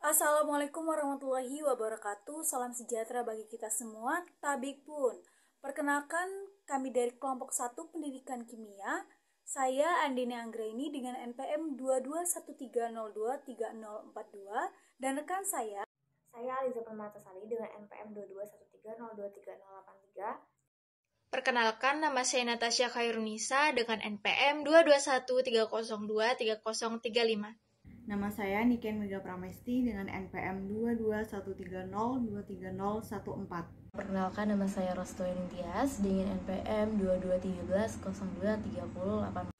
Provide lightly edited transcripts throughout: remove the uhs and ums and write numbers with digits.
Assalamualaikum warahmatullahi wabarakatuh. Salam sejahtera bagi kita semua. Tabik pun. Perkenalkan, kami dari kelompok 1 Pendidikan Kimia. Saya Andini Anggraini dengan NPM 2213023042 dan rekan saya Aliza Permatasari dengan NPM 2213023083. Perkenalkan, nama saya Natasha Khairunisa dengan NPM 22130230035. Nama saya Niken Mega Pramesti dengan NPM 22130230014. Perkenalkan, nama saya Rostoin Tias dengan NPM 2213023088.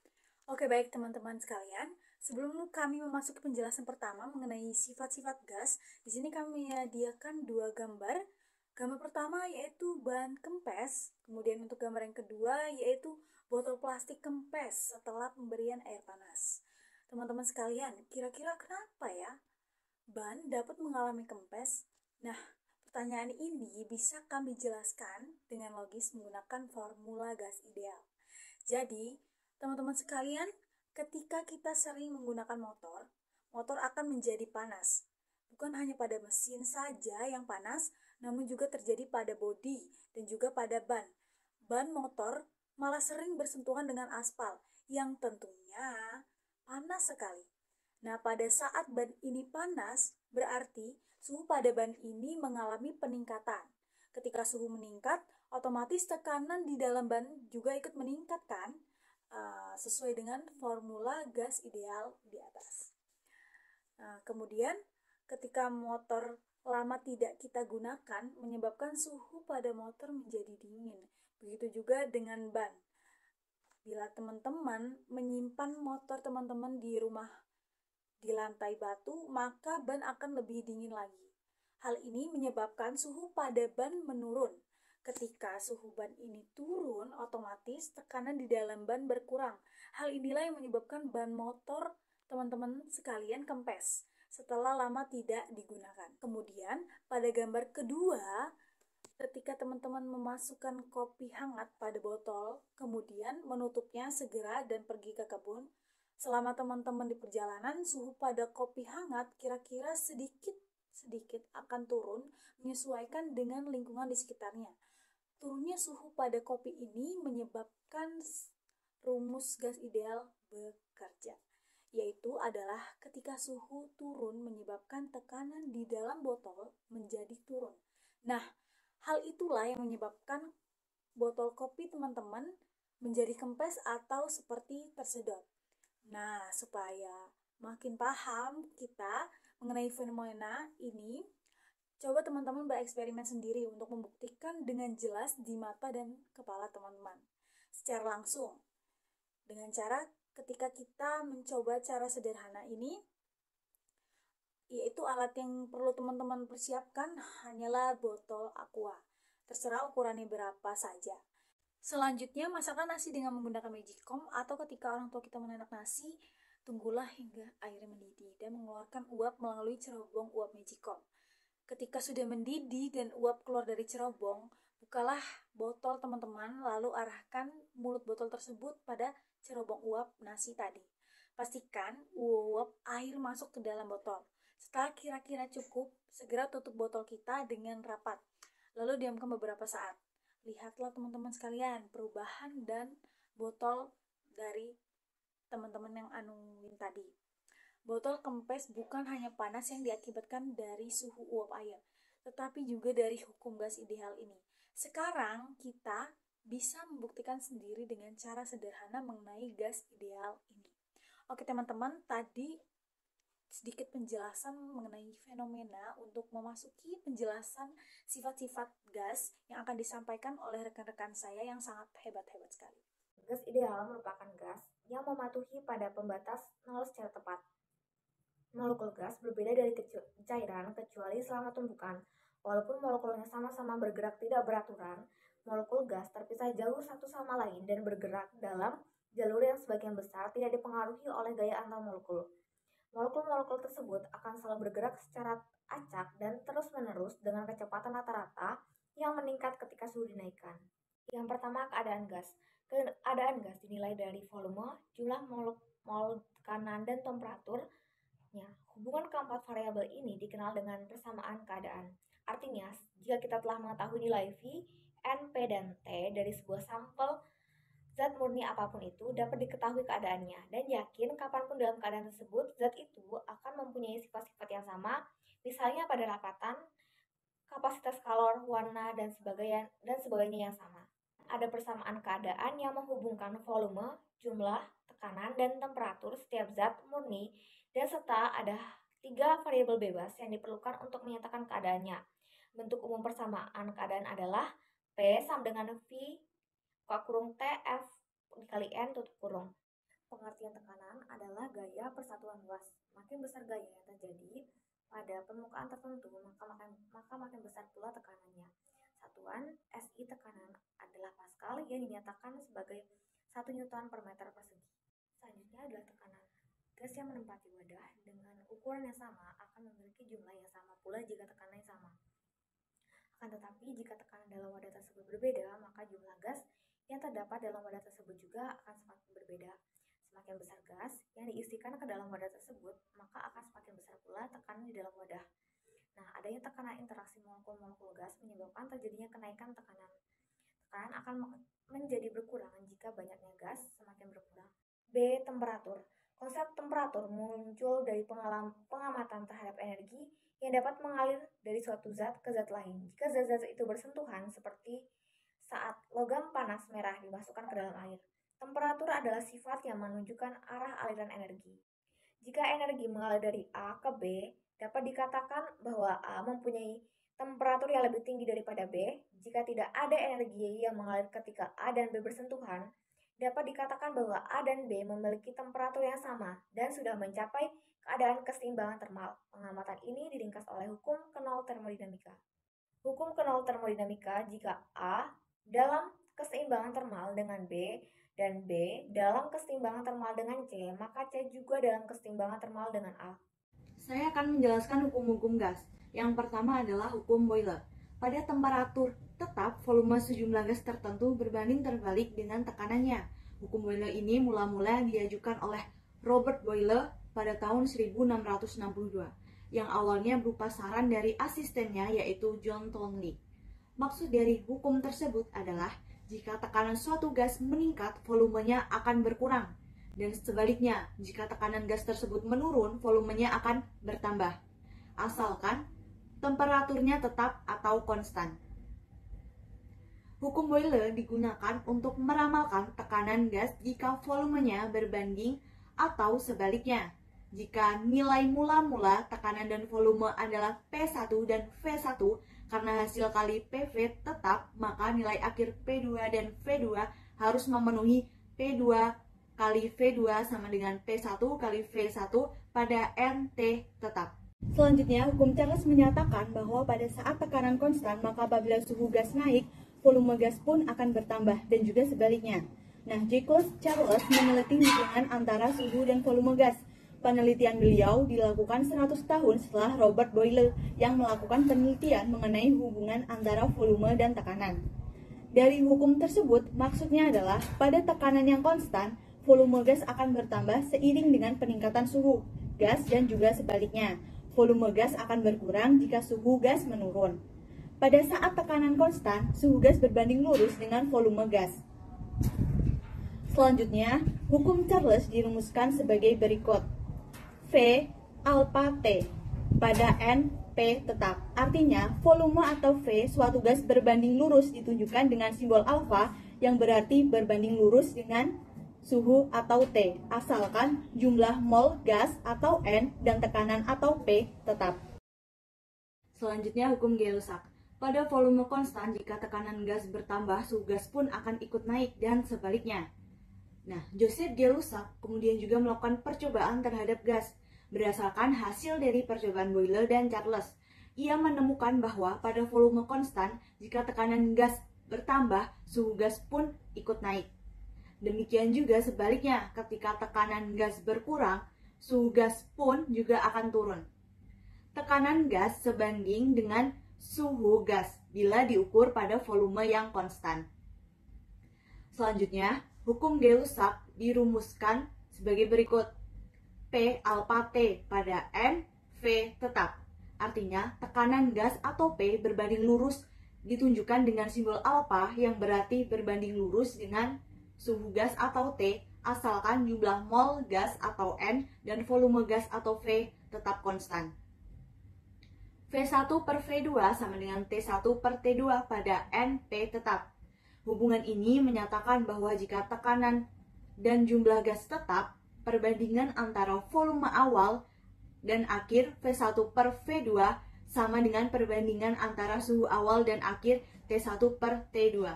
Oke, baik teman-teman sekalian. Sebelum kami memasuki penjelasan pertama mengenai sifat-sifat gas, di sini kami menyediakan dua gambar. Gambar pertama yaitu ban kempes, kemudian untuk gambar yang kedua yaitu botol plastik kempes setelah pemberian air panas. Teman-teman sekalian, kira-kira kenapa ya ban dapat mengalami kempes? Nah, pertanyaan ini bisa kami jelaskan dengan logis menggunakan formula gas ideal. Jadi, teman-teman sekalian, ketika kita sering menggunakan motor akan menjadi panas. Bukan hanya pada mesin saja yang panas, namun juga terjadi pada bodi dan juga pada ban. Ban motor malah sering bersentuhan dengan aspal yang tentunya panas sekali. Nah, pada saat ban ini panas, berarti suhu pada ban ini mengalami peningkatan. Ketika suhu meningkat, otomatis tekanan di dalam ban juga ikut meningkat kan? Sesuai dengan formula gas ideal di atas. Kemudian ketika motor lama tidak kita gunakan menyebabkan suhu pada motor menjadi dingin. Begitu juga dengan ban. Bila teman-teman menyimpan motor teman-teman di rumah di lantai batu, maka ban akan lebih dingin lagi. Hal ini menyebabkan suhu pada ban menurun. Ketika suhu ban ini turun, otomatis tekanan di dalam ban berkurang. Hal inilah yang menyebabkan ban motor teman-teman sekalian kempes setelah lama tidak digunakan. Kemudian pada gambar kedua, ketika teman-teman memasukkan kopi hangat pada botol, kemudian menutupnya segera dan pergi ke kebun. Selama teman-teman di perjalanan, suhu pada kopi hangat kira-kira sedikit akan turun menyesuaikan dengan lingkungan di sekitarnya. Turunnya suhu pada kopi ini menyebabkan rumus gas ideal bekerja, yaitu adalah ketika suhu turun menyebabkan tekanan di dalam botol menjadi turun. Nah, hal itulah yang menyebabkan botol kopi teman-teman menjadi kempes atau seperti tersedot. Nah, supaya makin paham kita mengenai fenomena ini, coba teman-teman bereksperimen sendiri untuk membuktikan dengan jelas di mata dan kepala teman-teman secara langsung. Dengan cara ketika kita mencoba cara sederhana ini, yaitu alat yang perlu teman-teman persiapkan hanyalah botol aqua. Terserah ukurannya berapa saja. Selanjutnya, masakkan nasi dengan menggunakan magicom atau ketika orang tua kita menanak nasi, tunggulah hingga airnya mendidih dan mengeluarkan uap melalui cerobong uap magicom. Ketika sudah mendidih dan uap keluar dari cerobong, bukalah botol teman-teman lalu arahkan mulut botol tersebut pada cerobong uap nasi tadi. Pastikan uap air masuk ke dalam botol. Setelah kira-kira cukup, segera tutup botol kita dengan rapat. Lalu diamkan beberapa saat. Lihatlah teman-teman sekalian perubahan dan botol dari teman-teman yang anuin tadi. Botol kempes bukan hanya panas yang diakibatkan dari suhu uap air, tetapi juga dari hukum gas ideal ini. Sekarang kita bisa membuktikan sendiri dengan cara sederhana mengenai gas ideal ini. Oke teman-teman, tadi sedikit penjelasan mengenai fenomena untuk memasuki penjelasan sifat-sifat gas yang akan disampaikan oleh rekan-rekan saya yang sangat hebat-hebat sekali. Gas ideal merupakan gas yang mematuhi pada pembatas nol secara tepat. Molekul gas berbeda dari cairan kecuali selama tumbukan. Walaupun molekulnya sama-sama bergerak tidak beraturan, molekul gas terpisah jauh satu sama lain dan bergerak dalam jalur yang sebagian besar tidak dipengaruhi oleh gaya antar molekul. Molekul-molekul tersebut akan selalu bergerak secara acak dan terus-menerus dengan kecepatan rata-rata yang meningkat ketika suhu dinaikkan. Yang pertama, keadaan gas. Keadaan gas dinilai dari volume, jumlah mol tekanan, dan temperatur Hubungan keempat variabel ini dikenal dengan persamaan keadaan. Artinya, jika kita telah mengetahui nilai V, N, P, dan T dari sebuah sampel zat murni apapun itu dapat diketahui keadaannya, dan yakin kapanpun dalam keadaan tersebut zat itu akan mempunyai sifat-sifat yang sama, misalnya pada rapatan, kapasitas kalor, warna, dan sebagainya yang sama. Ada persamaan keadaan yang menghubungkan volume, jumlah, tekanan, dan temperatur setiap zat murni, dan serta ada 3 variabel bebas yang diperlukan untuk menyatakan keadaannya. Bentuk umum persamaan keadaan adalah P sama dengan V buka kurung T F dikali N tutup kurung. Pengertian tekanan adalah gaya persatuan luas. Makin besar gaya yang terjadi pada permukaan tertentu, maka makin besar pula tekanannya. Satuan SI tekanan adalah Pascal yang dinyatakan sebagai 1 Newton per meter persegi. Selanjutnya adalah tekanan. Gas yang menempati wadah dengan ukuran yang sama akan memiliki jumlah yang sama pula jika tekanannya sama. Akan tetapi, jika tekanan dalam wadah tersebut berbeda, maka jumlah gas yang terdapat dalam wadah tersebut juga akan semakin berbeda. Semakin besar gas yang diisikan ke dalam wadah tersebut, maka akan semakin besar pula tekanan di dalam wadah. Nah, adanya tekanan interaksi molekul-molekul gas menyebabkan terjadinya kenaikan tekanan. Tekanan akan menjadi berkurang jika banyaknya gas semakin berkurang. B. Temperatur. Konsep temperatur muncul dari pengamatan terhadap energi yang dapat mengalir dari suatu zat ke zat lain. Jika zat-zat itu bersentuhan, seperti saat logam panas merah dimasukkan ke dalam air. Temperatur adalah sifat yang menunjukkan arah aliran energi. Jika energi mengalir dari A ke B, dapat dikatakan bahwa A mempunyai temperatur yang lebih tinggi daripada B. Jika tidak ada energi yang mengalir ketika A dan B bersentuhan, dapat dikatakan bahwa A dan B memiliki temperatur yang sama dan sudah mencapai keadaan keseimbangan termal. Pengamatan ini diringkas oleh hukum Knoll termodinamika. Hukum Knoll termodinamika, jika A dalam keseimbangan termal dengan B dan B dalam keseimbangan termal dengan C, maka C juga dalam keseimbangan termal dengan A. Saya akan menjelaskan hukum-hukum gas. Yang pertama adalah hukum Boyle. Pada temperatur tetap, volume sejumlah gas tertentu berbanding terbalik dengan tekanannya. Hukum Boyle ini mula-mula diajukan oleh Robert Boyle pada tahun 1662, yang awalnya berupa saran dari asistennya yaitu John Townley. Maksud dari hukum tersebut adalah jika tekanan suatu gas meningkat, volumenya akan berkurang. Dan sebaliknya, jika tekanan gas tersebut menurun, volumenya akan bertambah. Asalkan temperaturnya tetap atau konstan. Hukum Boyle digunakan untuk meramalkan tekanan gas jika volumenya berbanding atau sebaliknya. Jika nilai mula-mula tekanan dan volume adalah P1 dan V1, karena hasil kali PV tetap, maka nilai akhir P2 dan V2 harus memenuhi P2 kali V2 sama dengan P1 kali V1 pada NT tetap. Selanjutnya, hukum Charles menyatakan bahwa pada saat tekanan konstan, maka apabila suhu gas naik, volume gas pun akan bertambah, dan juga sebaliknya. Nah, Jacques Charles meneliti hubungan antara suhu dan volume gas. Penelitian beliau dilakukan 100 tahun setelah Robert Boyle yang melakukan penelitian mengenai hubungan antara volume dan tekanan. Dari hukum tersebut, maksudnya adalah pada tekanan yang konstan, volume gas akan bertambah seiring dengan peningkatan suhu gas dan juga sebaliknya. Volume gas akan berkurang jika suhu gas menurun. Pada saat tekanan konstan, suhu gas berbanding lurus dengan volume gas. Selanjutnya, hukum Charles dirumuskan sebagai berikut. V alpha T pada N P tetap. Artinya, volume atau V suatu gas berbanding lurus ditunjukkan dengan simbol alfa yang berarti berbanding lurus dengan suhu atau T, asalkan jumlah mol gas atau N dan tekanan atau P tetap. Selanjutnya, hukum Gay-Lussac. Pada volume konstan, jika tekanan gas bertambah, suhu gas pun akan ikut naik dan sebaliknya. Nah, Joseph Gay-Lussac kemudian juga melakukan percobaan terhadap gas. Berdasarkan hasil dari percobaan Boyle dan Charles, ia menemukan bahwa pada volume konstan, jika tekanan gas bertambah, suhu gas pun ikut naik. Demikian juga sebaliknya, ketika tekanan gas berkurang, suhu gas pun juga akan turun. Tekanan gas sebanding dengan suhu gas bila diukur pada volume yang konstan. Selanjutnya, hukum Gay-Lussac dirumuskan sebagai berikut. P alpha T pada N, V tetap. Artinya, tekanan gas atau P berbanding lurus ditunjukkan dengan simbol alpha yang berarti berbanding lurus dengan suhu gas atau T, asalkan jumlah mol gas atau N dan volume gas atau V tetap konstan. V1 per V2 sama dengan T1 per T2 pada NP tetap. Hubungan ini menyatakan bahwa jika tekanan dan jumlah gas tetap, perbandingan antara volume awal dan akhir V1 per V2 sama dengan perbandingan antara suhu awal dan akhir T1 per T2.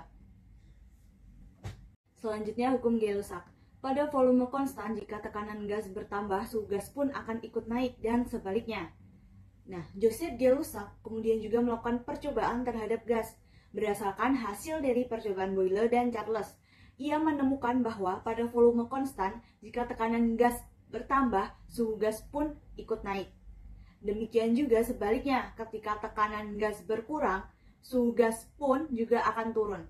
Selanjutnya hukum Gay-Lussac. Pada volume konstan, jika tekanan gas bertambah, suhu gas pun akan ikut naik dan sebaliknya. Nah, Joseph Gay-Lussac kemudian juga melakukan percobaan terhadap gas berdasarkan hasil dari percobaan Boyle dan Charles. Ia menemukan bahwa pada volume konstan, jika tekanan gas bertambah, suhu gas pun ikut naik. Demikian juga sebaliknya, ketika tekanan gas berkurang, suhu gas pun juga akan turun.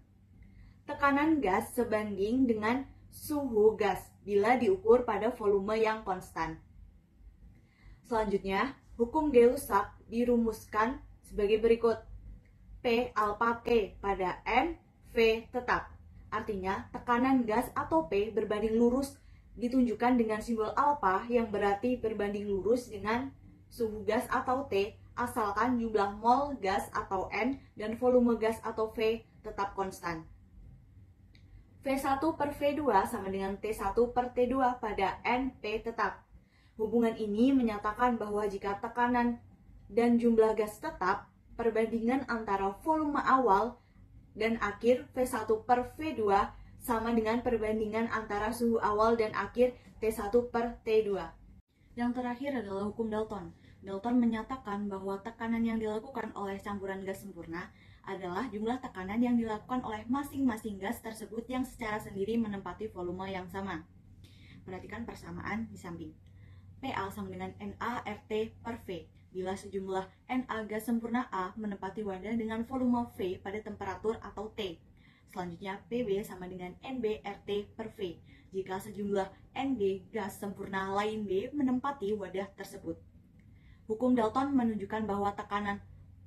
Tekanan gas sebanding dengan suhu gas bila diukur pada volume yang konstan. Selanjutnya, hukum Gay-Lussac dirumuskan sebagai berikut. P alpha T pada N, V tetap. Artinya, tekanan gas atau P berbanding lurus ditunjukkan dengan simbol alpha yang berarti berbanding lurus dengan suhu gas atau T, asalkan jumlah mol gas atau N dan volume gas atau V tetap konstan. V1 per V2 sama dengan T1 per T2 pada NP tetap. Hubungan ini menyatakan bahwa jika tekanan dan jumlah gas tetap, perbandingan antara volume awal dan akhir V1 per V2 sama dengan perbandingan antara suhu awal dan akhir T1 per T2. Yang terakhir adalah hukum Dalton. Dalton menyatakan bahwa tekanan yang dilakukan oleh campuran gas sempurna adalah jumlah tekanan yang dilakukan oleh masing-masing gas tersebut yang secara sendiri menempati volume yang sama. Perhatikan persamaan di samping. PA sama dengan NaRT per V. Bila sejumlah Na gas sempurna A menempati wadah dengan volume V pada temperatur atau T. Selanjutnya, PB sama dengan NbRT per V, jika sejumlah NB gas sempurna lain B menempati wadah tersebut. Hukum Dalton menunjukkan bahwa tekanan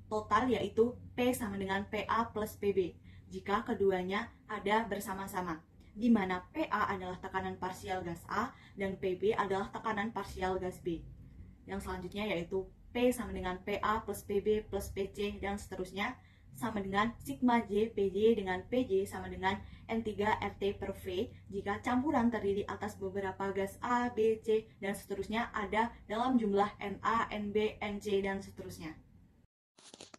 total yaitu P sama dengan PA plus PB, jika keduanya ada bersama-sama, di mana PA adalah tekanan parsial gas A dan PB adalah tekanan parsial gas B. Yang selanjutnya yaitu P sama dengan PA plus PB plus PC dan seterusnya, sama dengan sigma J PJ dengan PJ sama dengan N3RT per V jika campuran terdiri atas beberapa gas A, B, C, dan seterusnya ada dalam jumlah Na, Nb, Nc, dan seterusnya.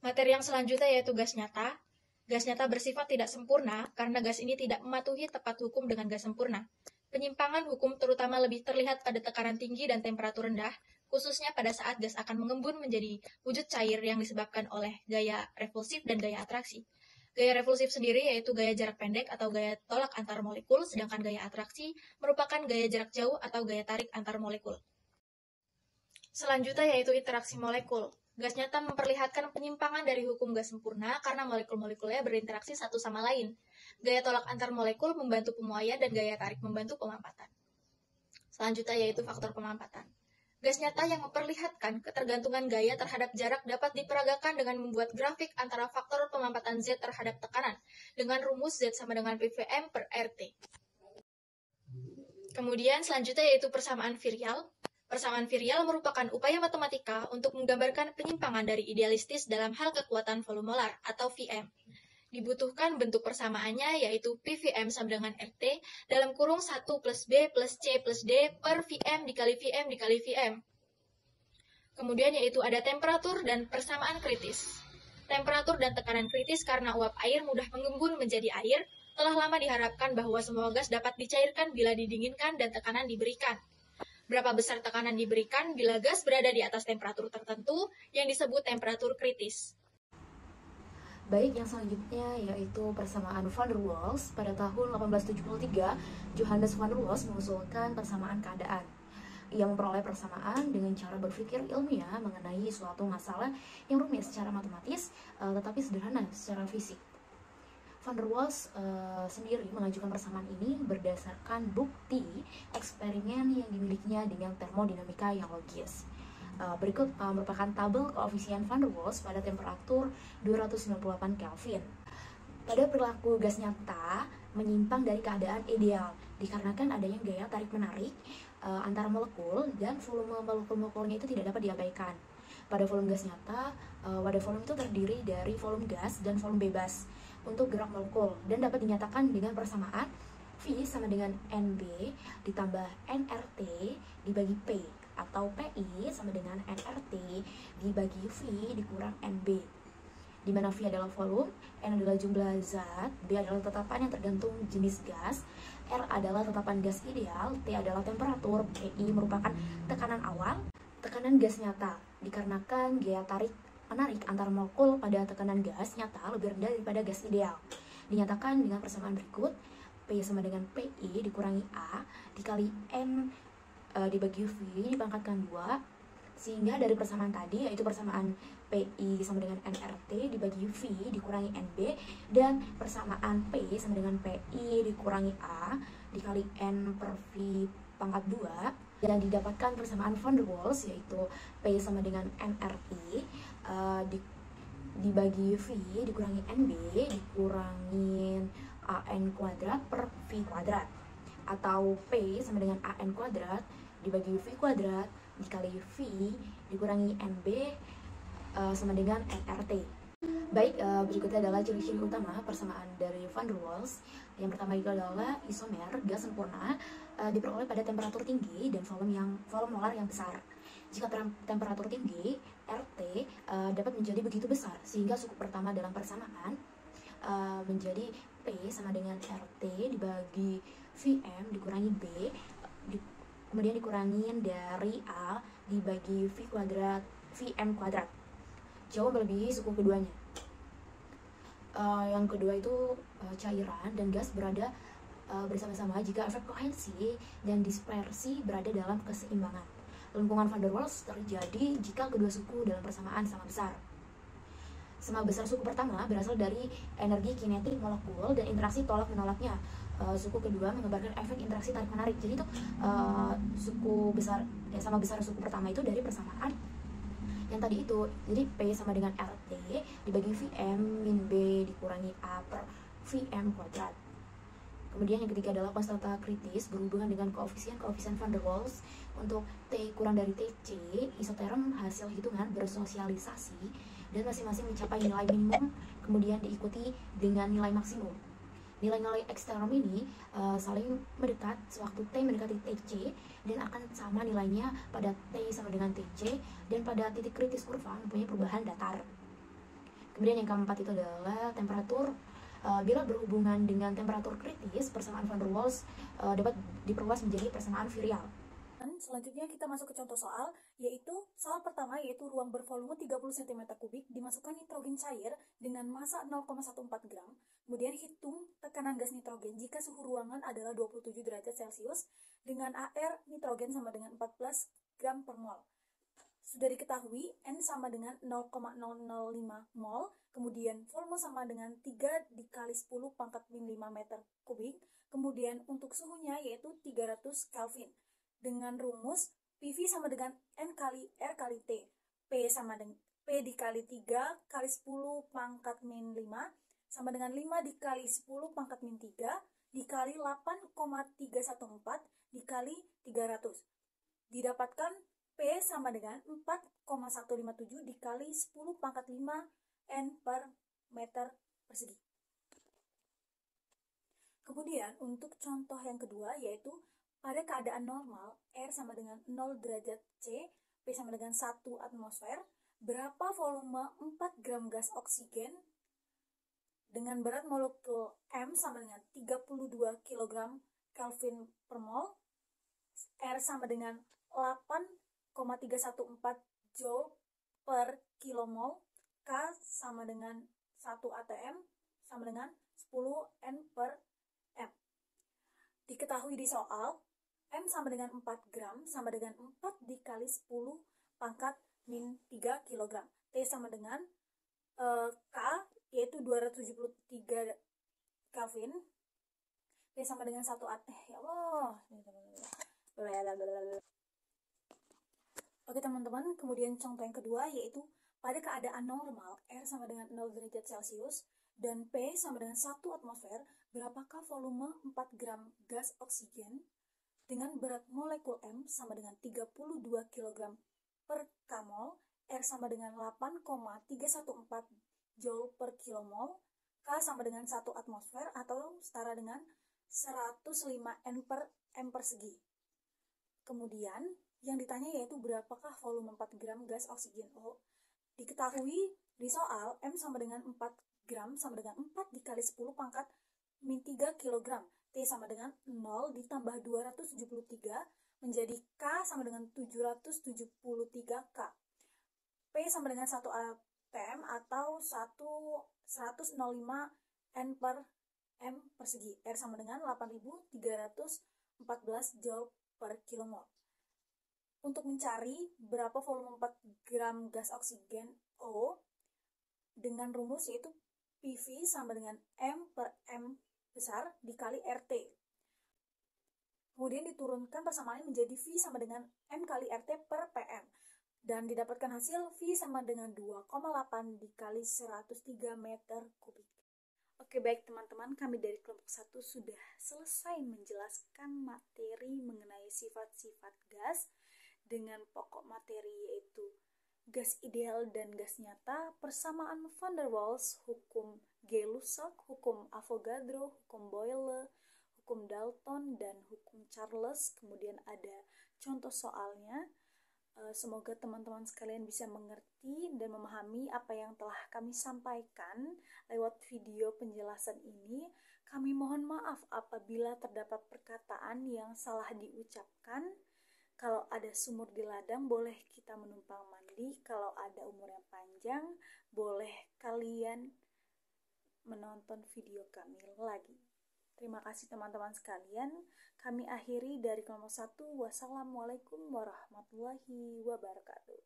Materi yang selanjutnya yaitu gas nyata. Gas nyata bersifat tidak sempurna karena gas ini tidak mematuhi tepat hukum dengan gas sempurna. Penyimpangan hukum terutama lebih terlihat pada tekanan tinggi dan temperatur rendah, khususnya pada saat gas akan mengembun menjadi wujud cair yang disebabkan oleh gaya repulsif dan gaya atraksi. Gaya repulsif sendiri yaitu gaya jarak pendek atau gaya tolak antar molekul, sedangkan gaya atraksi merupakan gaya jarak jauh atau gaya tarik antar molekul. Selanjutnya yaitu interaksi molekul. Gas nyata memperlihatkan penyimpangan dari hukum gas sempurna karena molekul-molekulnya berinteraksi satu sama lain. Gaya tolak antar molekul membantu pemuaian dan gaya tarik membantu pemampatan. Selanjutnya yaitu faktor pemampatan. Gas nyata yang memperlihatkan ketergantungan gaya terhadap jarak dapat diperagakan dengan membuat grafik antara faktor pemampatan Z terhadap tekanan dengan rumus Z sama dengan PVM per RT. Kemudian selanjutnya yaitu persamaan virial. Persamaan virial merupakan upaya matematika untuk menggambarkan penyimpangan dari idealistis dalam hal kekuatan volumolar atau Vm. Dibutuhkan bentuk persamaannya yaitu PVM sama dengan RT dalam kurung 1 plus B plus C plus D per Vm dikali Vm dikali Vm. Kemudian yaitu ada temperatur dan persamaan kritis. Temperatur dan tekanan kritis karena uap air mudah mengembun menjadi air, telah lama diharapkan bahwa semua gas dapat dicairkan bila didinginkan dan tekanan diberikan. Berapa besar tekanan diberikan bila gas berada di atas temperatur tertentu yang disebut temperatur kritis. Baik, yang selanjutnya yaitu persamaan van der Waals. Pada tahun 1873, Johannes van der Waals mengusulkan persamaan keadaan. Ia memperoleh persamaan dengan cara berpikir ilmiah mengenai suatu masalah yang rumit secara matematis, tetapi sederhana secara fisik. Van der Waals sendiri mengajukan persamaan ini berdasarkan bukti eksperimen yang dimilikinya dengan termodinamika yang logis. Berikut merupakan tabel koefisien Van der Waals pada temperatur 298 Kelvin. Pada perilaku gas nyata menyimpang dari keadaan ideal dikarenakan adanya gaya tarik-menarik antara molekul dan volume molekul-molekulnya itu tidak dapat diabaikan. Pada volume gas nyata, wadah volume itu terdiri dari volume gas dan volume bebas untuk gerak molekul dan dapat dinyatakan dengan persamaan V sama dengan NB ditambah nRT dibagi P atau PI sama dengan nRT dibagi V dikurang NB, di mana V adalah volume, N adalah jumlah zat, B adalah tetapan yang tergantung jenis gas, R adalah tetapan gas ideal, T adalah temperatur, PI merupakan tekanan awal, tekanan gas nyata dikarenakan gaya tarik menarik antar molekul pada tekanan gas nyata lebih rendah daripada gas ideal. Dinyatakan dengan persamaan berikut, P sama dengan PI dikurangi A dikali N dibagi V dipangkatkan 2, sehingga dari persamaan tadi yaitu persamaan PI sama dengan nRT dibagi V dikurangi NB dan persamaan P sama dengan PI dikurangi A dikali N per V pangkat 2 dan didapatkan persamaan Van der Waals yaitu P sama dengan nRT dibagi V dikurangi NB dikurangin AN kuadrat per V kuadrat, atau P sama dengan AN kuadrat dibagi V kuadrat dikali V dikurangi NB sama dengan nRT. Baik, berikutnya adalah ciri-ciri utama persamaan dari Van der Waals. Yang pertama itu adalah isomer gas sempurna diperoleh pada temperatur tinggi dan volume molar yang besar. Jika temperatur tinggi, RT dapat menjadi begitu besar sehingga suku pertama dalam persamaan menjadi P sama dengan RT dibagi Vm dikurangi B kemudian dikurangin dari A dibagi V kuadrat Vm kuadrat, jauh melebihi suku keduanya. Yang kedua itu cairan dan gas berada bersama-sama jika efek kohensi dan dispersi berada dalam keseimbangan. Lengkungan Van der Waals terjadi jika kedua suku dalam persamaan sama besar. Sama besar suku pertama berasal dari energi kinetik molekul dan interaksi tolak-menolaknya. Suku kedua menggambarkan efek interaksi tarik-menarik. Jadi itu sama besar suku pertama itu dari persamaan yang tadi itu. Jadi P sama dengan RT dibagi Vm min B dikurangi A per Vm kuadrat. Kemudian yang ketiga adalah konstanta kritis berhubungan dengan koefisien Van der Waals. Untuk T kurang dari TC, isoterm hasil hitungan bersosialisasi dan masing-masing mencapai nilai minimum, kemudian diikuti dengan nilai maksimum. Nilai-nilai eksterm ini saling mendekat sewaktu T mendekati TC dan akan sama nilainya pada T sama dengan TC dan pada titik kritis kurva mempunyai perubahan datar. Kemudian yang keempat itu adalah temperatur. Bila berhubungan dengan temperatur kritis, persamaan Van der Waals dapat diperluas menjadi persamaan virial. Selanjutnya kita masuk ke contoh soal, yaitu soal pertama yaitu ruang bervolume 30 cm3 dimasukkan nitrogen cair dengan massa 0,14 gram. Kemudian hitung tekanan gas nitrogen jika suhu ruangan adalah 27 derajat Celcius dengan AR nitrogen sama dengan 14 gram per mol. Sudah diketahui N sama dengan 0,005 mol, kemudian volume sama dengan 3 dikali 10 pangkat min 5 meter kubik, kemudian untuk suhunya yaitu 300 Kelvin. Dengan rumus PV sama dengan N kali R kali T, P sama dengan P dikali 3 kali 10 pangkat min 5 sama dengan 5 dikali 10 pangkat min 3 dikali 8,314 dikali 300. Didapatkan P sama dengan 4,157 dikali 10 pangkat 5 N per meter persegi. Kemudian untuk contoh yang kedua yaitu pada keadaan normal, R sama dengan 0 derajat C, P sama dengan 1 atmosfer, berapa volume 4 gram gas oksigen dengan berat molekul M sama dengan 32 kg Kelvin per mol, R sama dengan 8,314 Joule per kilomol, K sama dengan 1 atm sama dengan 10 N per M. Diketahui di soal, M sama dengan 4 gram sama dengan 4 dikali 10 pangkat min 3 kg. T sama dengan K yaitu 273 Kelvin. P sama dengan 1 ya Allah. Oke teman-teman, kemudian contoh yang kedua yaitu pada keadaan normal R sama dengan 0 derajat Celcius dan P sama dengan 1 atmosfer, berapakah volume 4 gram gas oksigen dengan berat molekul M sama dengan 32 kg per kmol, R sama dengan 8,314 joule per kilomol, K sama dengan 1 atmosfer atau setara dengan 105 N per M persegi. Kemudian yang ditanya yaitu berapakah volume 4 gram gas oksigen O. Diketahui di soal M sama dengan 4 gram sama dengan 4 dikali 10 pangkat min 3 kg. T sama dengan 0 ditambah 273 menjadi K sama dengan 773 K. P sama dengan 1 atm atau 105 N per M persegi. R sama dengan 8314 joule per kilomol. Untuk mencari berapa volume 4 gram gas oksigen O dengan rumus yaitu PV sama dengan M per M besar dikali RT. Kemudian diturunkan persamaannya menjadi V sama dengan M kali RT per PM. Dan didapatkan hasil V sama dengan 2,8 dikali 103 meter kubik. Oke baik teman-teman, kami dari kelompok 1 sudah selesai menjelaskan materi mengenai sifat-sifat gas dengan pokok materi yaitu gas ideal dan gas nyata, persamaan van der Waals, hukum Gay-Lussac, hukum Avogadro, hukum Boyle, hukum Dalton, dan hukum Charles. Kemudian ada contoh soalnya. Semoga teman-teman sekalian bisa mengerti dan memahami apa yang telah kami sampaikan lewat video penjelasan ini. Kami mohon maaf apabila terdapat perkataan yang salah diucapkan. Kalau ada sumur di ladang, boleh kita menumpang mandi. Kalau ada umur yang panjang, boleh kalian menonton video kami lagi. Terima kasih teman-teman sekalian. Kami akhiri dari kelompok 1. Wassalamualaikum warahmatullahi wabarakatuh.